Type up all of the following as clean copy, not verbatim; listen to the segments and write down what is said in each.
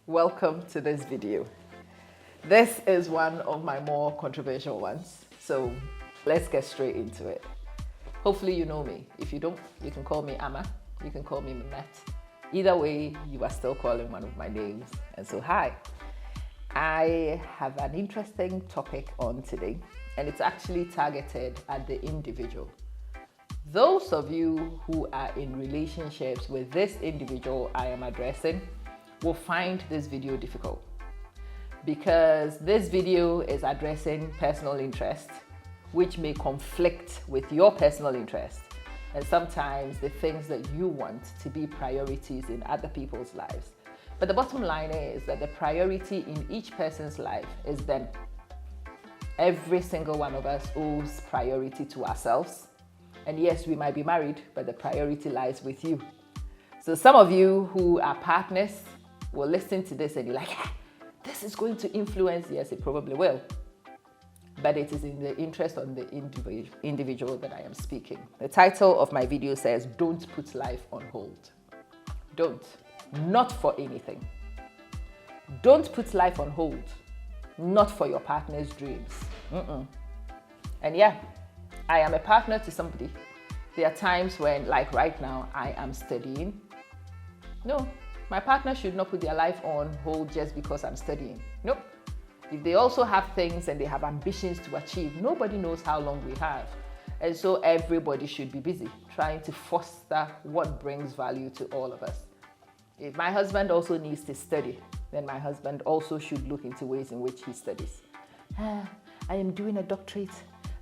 Welcome to this video. This is one of my more controversial ones, so let's get straight into it. Hopefully you know me. If you don't, you can call me Amma, you can call me Mehmet. Either way, you are still calling one of my names. And so hi. I have an interesting topic on today, and it's actually targeted at the individual. Those of you who are in relationships with this individual I am addressing will find this video difficult because this video is addressing personal interest, which may conflict with your personal interest and sometimes the things that you want to be priorities in other people's lives. But the bottom line is that the priority in each person's life is them. Every single one of us owes priority to ourselves. And yes, we might be married, but the priority lies with you. So some of you who are partners will listen to this and you're like, this is going to influence. Yes, it probably will. But it is in the interest of the individual that I am speaking. The title of my video says, don't put life on hold. Don't. Not for anything. Don't put life on hold. Not for your partner's dreams. And yeah, I am a partner to somebody. There are times when, like right now, I am studying. No, my partner should not put their life on hold just because I'm studying. Nope. If they also have things and they have ambitions to achieve, nobody knows how long we have. And so everybody should be busy trying to foster what brings value to all of us. If my husband also needs to study, then my husband also should look into ways in which he studies. I am doing a doctorate.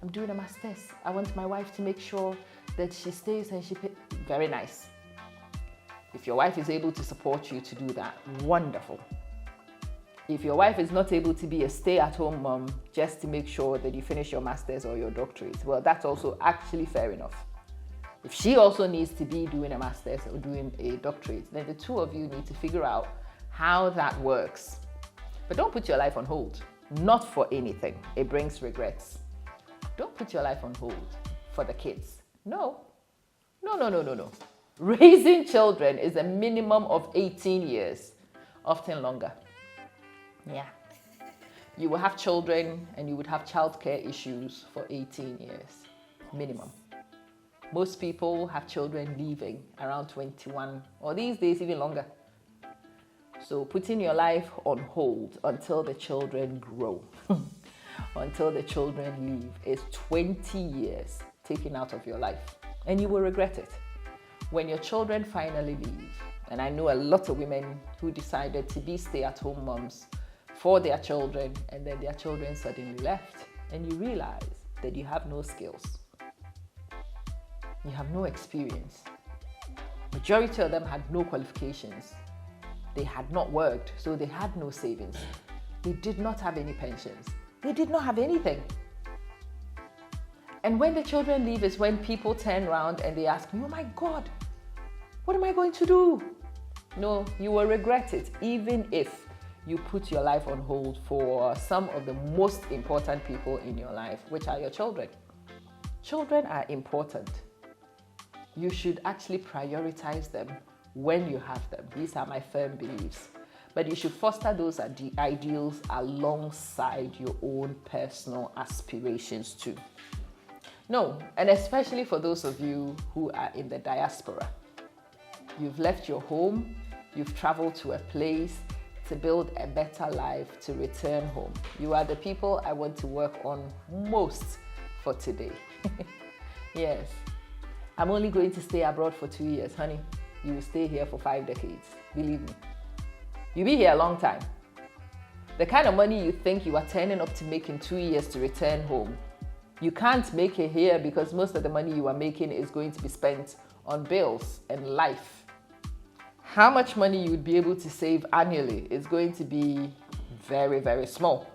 I'm doing a master's. I want my wife to make sure that she stays and very nice. If your wife is able to support you to do that, wonderful. If your wife is not able to be a stay-at-home mom just to make sure that you finish your master's or your doctorate, well, that's also actually fair enough. If she also needs to be doing a master's or doing a doctorate, then the two of you need to figure out how that works. But don't put your life on hold. Not for anything. It brings regrets. Don't put your life on hold for the kids. No. Raising children is a minimum of 18 years, often longer. Yeah. You will have children and you would have childcare issues for 18 years, minimum. Most people have children leaving around 21, or these days even longer. So putting your life on hold until the children grow, until the children leave, is 20 years taken out of your life. And you will regret it. When your children finally leave, and I know a lot of women who decided to be stay-at-home moms for their children, and then their children suddenly left, and you realize that you have no skills. You have no experience. Majority of them had no qualifications. They had not worked, so they had no savings. They did not have any pensions. They did not have anything. And when the children leave is when people turn around and they ask me, oh my God, what am I going to do? No, you will regret it, even if you put your life on hold for some of the most important people in your life, which are your children. Children are important. You should actually prioritize them when you have them. These are my firm beliefs. But you should foster those ideals alongside your own personal aspirations too. No, and especially for those of you who are in the diaspora. You've left your home, you've traveled to a place to build a better life, to return home. You are the people I want to work on most for today. Yes, I'm only going to stay abroad for 2 years, honey. You will stay here for 5 decades, believe me. You'll be here a long time. The kind of money you think you are turning up to make in 2 years to return home, you can't make it here because most of the money you are making is going to be spent on bills and life. How much money you would be able to save annually is going to be very, very small.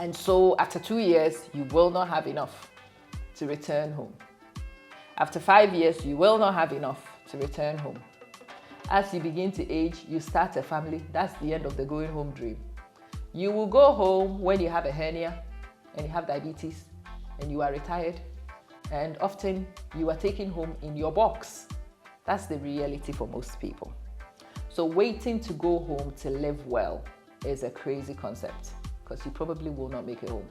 And so after 2 years, you will not have enough to return home. After 5 years, you will not have enough to return home. As you begin to age, you start a family. That's the end of the going home dream. You will go home when you have a hernia and you have diabetes and you are retired. And often you are taken home in your box. That's the reality for most people. So waiting to go home to live well is a crazy concept, because you probably will not make it home.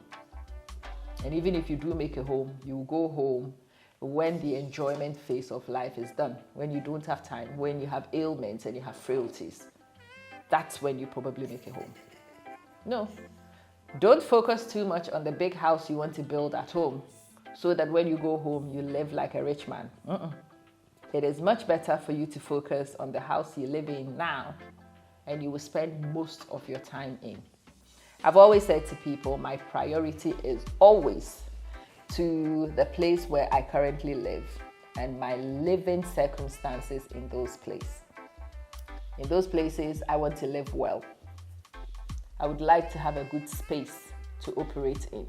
And even if you do make it home, you will go home when the enjoyment phase of life is done, when you don't have time, when you have ailments and you have frailties. That's when you probably make it home. No, don't focus too much on the big house you want to build at home so that when you go home, you live like a rich man. It is much better for you to focus on the house you live in now, and you will spend most of your time in. I've always said to people, my priority is always to the place where I currently live and my living circumstances in those places. In those places, I want to live well. I would like to have a good space to operate in.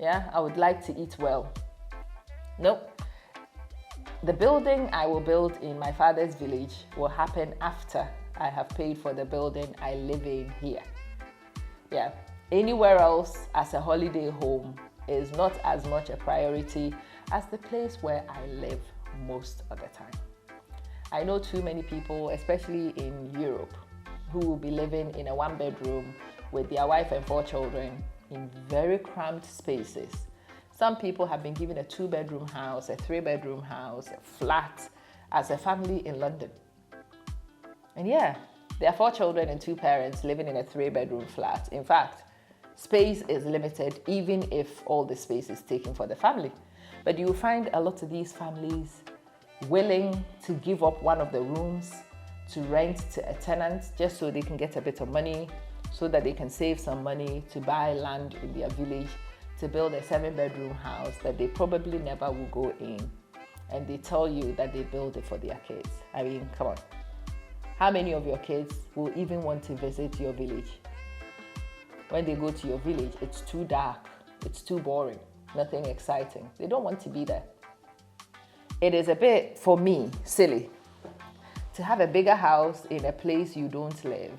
Yeah, I would like to eat well. Nope. The building I will build in my father's village will happen after I have paid for the building I live in here. Yeah, anywhere else as a holiday home is not as much a priority as the place where I live most of the time. I know too many people, especially in Europe, who will be living in a one-bedroom with their wife and 4 children in very cramped spaces. Some people have been given a 2-bedroom house, a 3-bedroom house, a flat as a family in London. And yeah, there are 4 children and 2 parents living in a 3-bedroom flat. In fact, space is limited even if all the space is taken for the family. But you will find a lot of these families willing to give up one of the rooms to rent to a tenant just so they can get a bit of money, so that they can save some money to buy land in their village, to build a 7-bedroom house that they probably never will go in. And they tell you that they build it for their kids. I mean, come on. How many of your kids will even want to visit your village? When they go to your village, it's too dark, it's too boring, nothing exciting. They don't want to be there. It is a bit, for me, silly to have a bigger house in a place you don't live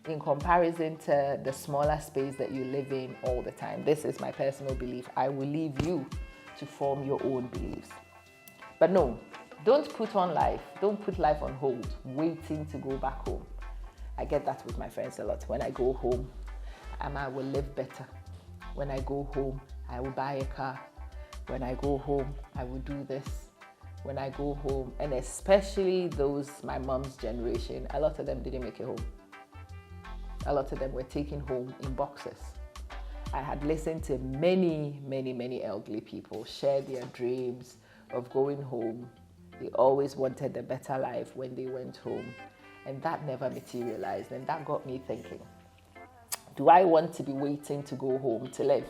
in comparison to the smaller space that you live in all the time. This is my personal belief. I will leave you to form your own beliefs. But no, don't put life on hold, waiting to go back home. I get that with my friends a lot. When I go home, I will live better. When I go home, I will buy a car. When I go home, I will do this. When I go home, and especially those, my mom's generation, a lot of them didn't make it home. A lot of them were taken home in boxes. I had listened to many elderly people share their dreams of going home. They always wanted a better life when they went home, and that never materialized. And that got me thinking, do I want to be waiting to go home to live?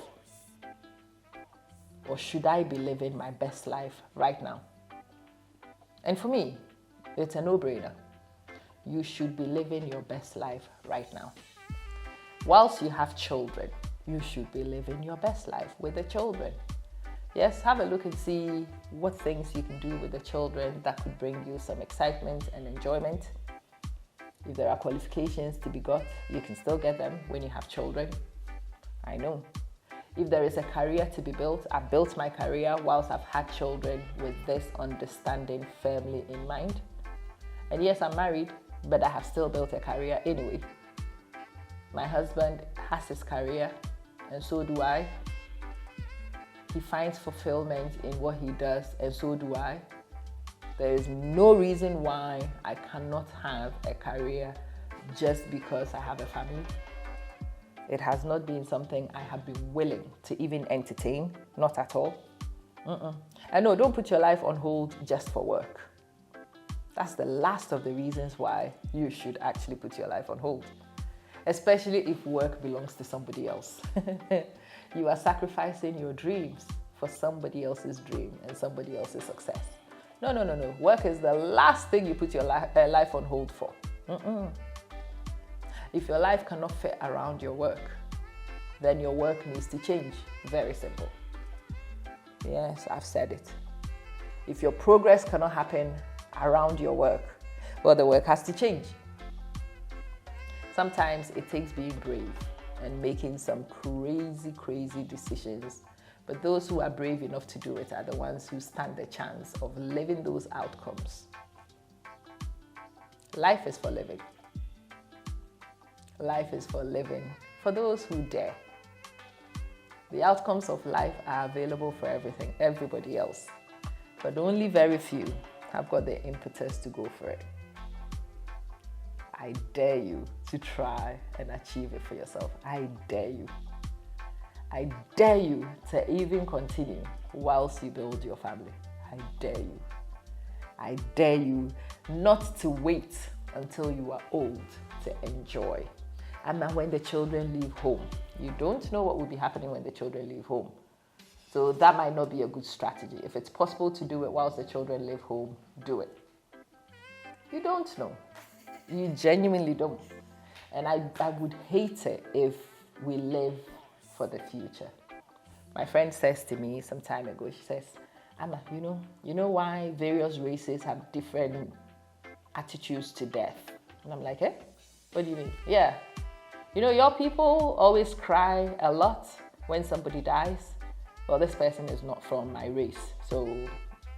Or should I be living my best life right now? And for me, it's a no-brainer. You should be living your best life right now. Whilst you have children, you should be living your best life with the children. Yes, have a look and see what things you can do with the children that could bring you some excitement and enjoyment. If there are qualifications to be got, you can still get them when you have children. I know. If there is a career to be built, I've built my career whilst I've had children with this understanding firmly in mind. And yes, I'm married, but I have still built a career anyway. My husband has his career, and so do I. He finds fulfillment in what he does, and so do I. There is no reason why I cannot have a career just because I have a family. It has not been something I have been willing to even entertain, not at all. And no, don't put your life on hold just for work. That's the last of the reasons why you should actually put your life on hold, especially if work belongs to somebody else. You are sacrificing your dreams for somebody else's dream and somebody else's success. No. Work is the last thing you put your life on hold for. If your life cannot fit around your work, then your work needs to change. Very simple. Yes, I've said it. If your progress cannot happen around your work, well, the work has to change. Sometimes it takes being brave and making some crazy decisions. But those who are brave enough to do it are the ones who stand the chance of living those outcomes. Life is for living. Life is for living, for those who dare. The outcomes of life are available for everybody else, but only very few have got the impetus to go for it. I dare you to try and achieve it for yourself. I dare you. I dare you to even continue whilst you build your family. I dare you. I dare you not to wait until you are old to enjoy. And then when the children leave home, you don't know what will be happening when the children leave home. So that might not be a good strategy. If it's possible to do it whilst the children live home, do it. You don't know. You genuinely don't. And I would hate it if we live for the future. My friend says to me some time ago, she says, Amma, you know why various races have different attitudes to death? And I'm like, what do you mean? Yeah. Your people always cry a lot when somebody dies. Well, this person is not from my race, so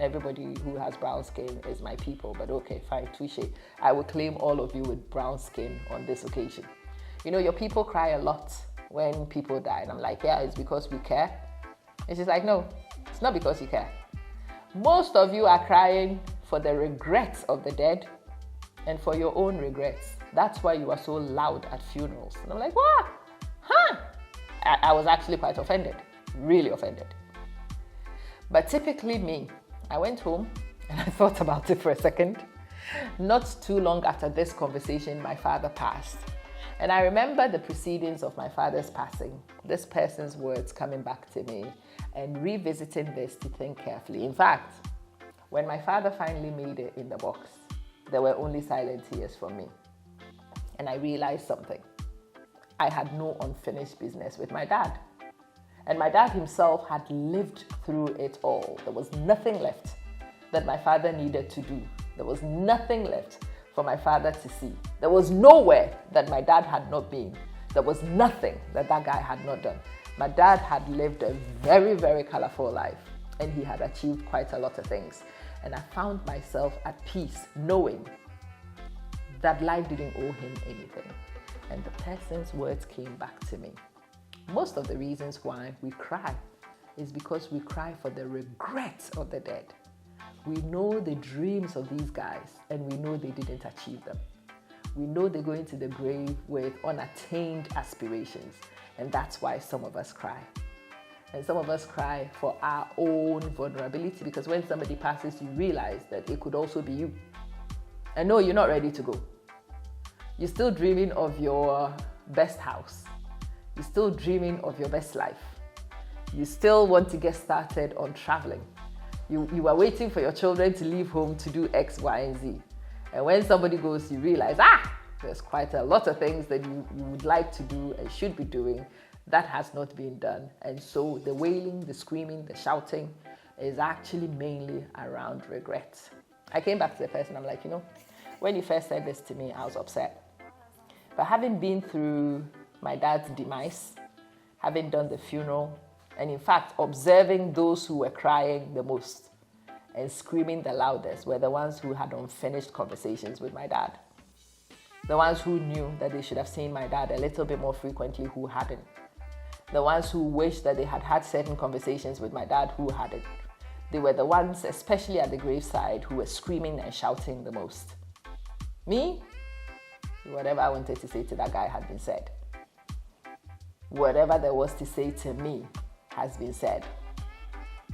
everybody who has brown skin is my people. But okay, fine, touche. I will claim all of you with brown skin on this occasion. Your people cry a lot when people die. And I'm like, yeah, it's because we care. And she's like, no, it's not because you care. Most of you are crying for the regrets of the dead and for your own regrets. That's why you are so loud at funerals. And I'm like, what? Huh? I was actually quite offended, really offended. But typically me, I went home and I thought about it for a second. Not too long after this conversation, my father passed. And I remember the proceedings of my father's passing, this person's words coming back to me and revisiting this to think carefully. In fact, when my father finally made it in the box, there were only silent tears from me. And I realized something. I had no unfinished business with my dad. And my dad himself had lived through it all. There was nothing left that my father needed to do. There was nothing left for my father to see. There was nowhere that my dad had not been. There was nothing that guy had not done. My dad had lived a very, very colorful life, and he had achieved quite a lot of things. And I found myself at peace knowing that life didn't owe him anything. And the person's words came back to me. Most of the reasons why we cry is because we cry for the regrets of the dead. We know the dreams of these guys and we know they didn't achieve them. We know they go into the grave with unattained aspirations, and that's why some of us cry. And some of us cry for our own vulnerability, because when somebody passes, you realize that it could also be you. And no, you're not ready to go. You're still dreaming of your best house. You're still dreaming of your best life. You still want to get started on traveling. You are waiting for your children to leave home to do X, Y, and Z. And when somebody goes, you realize, there's quite a lot of things that you would like to do and should be doing that has not been done. And so the wailing, the screaming, the shouting is actually mainly around regret. I came back to the person, I'm like, when you first said this to me, I was upset. But having been through my dad's demise, having done the funeral, and in fact, observing those who were crying the most and screaming the loudest were the ones who had unfinished conversations with my dad. The ones who knew that they should have seen my dad a little bit more frequently who hadn't. The ones who wished that they had had certain conversations with my dad who hadn't. They were the ones, especially at the graveside, who were screaming and shouting the most. Me, whatever I wanted to say to that guy had been said. Whatever there was to say to me has been said.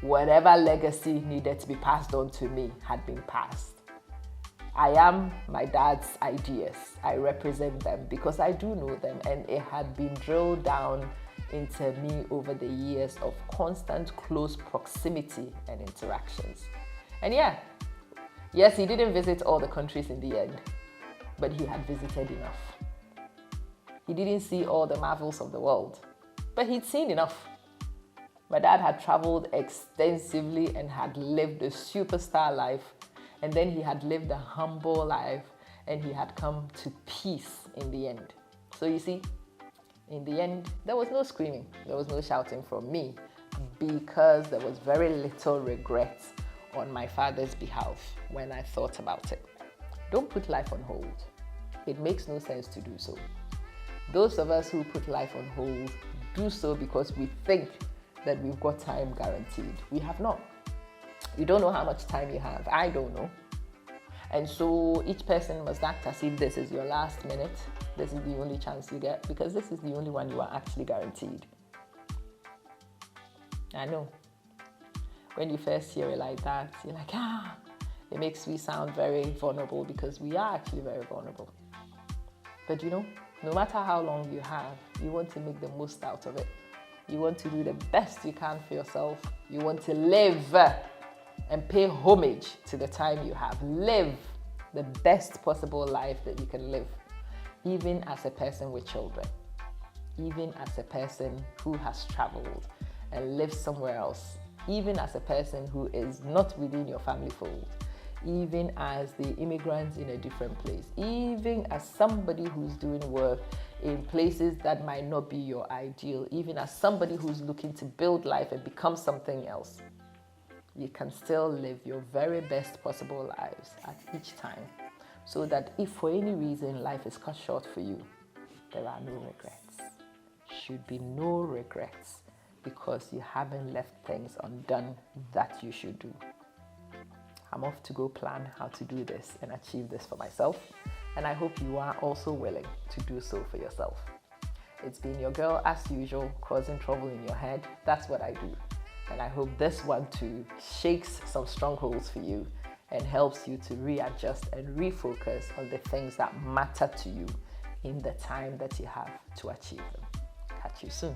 Whatever legacy needed to be passed on to me had been passed. I am my dad's ideas. I represent them because I do know them, and it had been drilled down into me over the years of constant close proximity and interactions. And yes, he didn't visit all the countries in the end, but he had visited enough. He didn't see all the marvels of the world, but he'd seen enough. My dad had traveled extensively and had lived a superstar life, and then he had lived a humble life, and he had come to peace in the end. So you see, in the end, there was no screaming, there was no shouting from me, because there was very little regret on my father's behalf when I thought about it. Don't put life on hold. It makes no sense to do so. Those of us who put life on hold do so because we think that we've got time guaranteed. We have not. You don't know how much time you have. I don't know. And so each person must act as if this is your last minute. This is the only chance you get, because this is the only one you are actually guaranteed. I know. When you first hear it like that, you're like, it makes me sound very vulnerable, because we are actually very vulnerable. But you know, no matter how long you have, you want to make the most out of it. You want to do the best you can for yourself. You want to live and pay homage to the time you have. Live the best possible life that you can live, even as a person with children, even as a person who has traveled and lived somewhere else, even as a person who is not within your family fold, even as the immigrant in a different place, even as somebody who's doing work in places that might not be your ideal, even as somebody who's looking to build life and become something else. You can still live your very best possible lives at each time, so that if for any reason life is cut short for you, there are no regrets. Should be no regrets, because you haven't left things undone that you should do. I'm off to go plan how to do this and achieve this for myself, and I hope you are also willing to do so for yourself. It's been your girl, as usual, causing trouble in your head. That's what I do. And I hope this one too shakes some strongholds for you and helps you to readjust and refocus on the things that matter to you in the time that you have to achieve them. Catch you soon.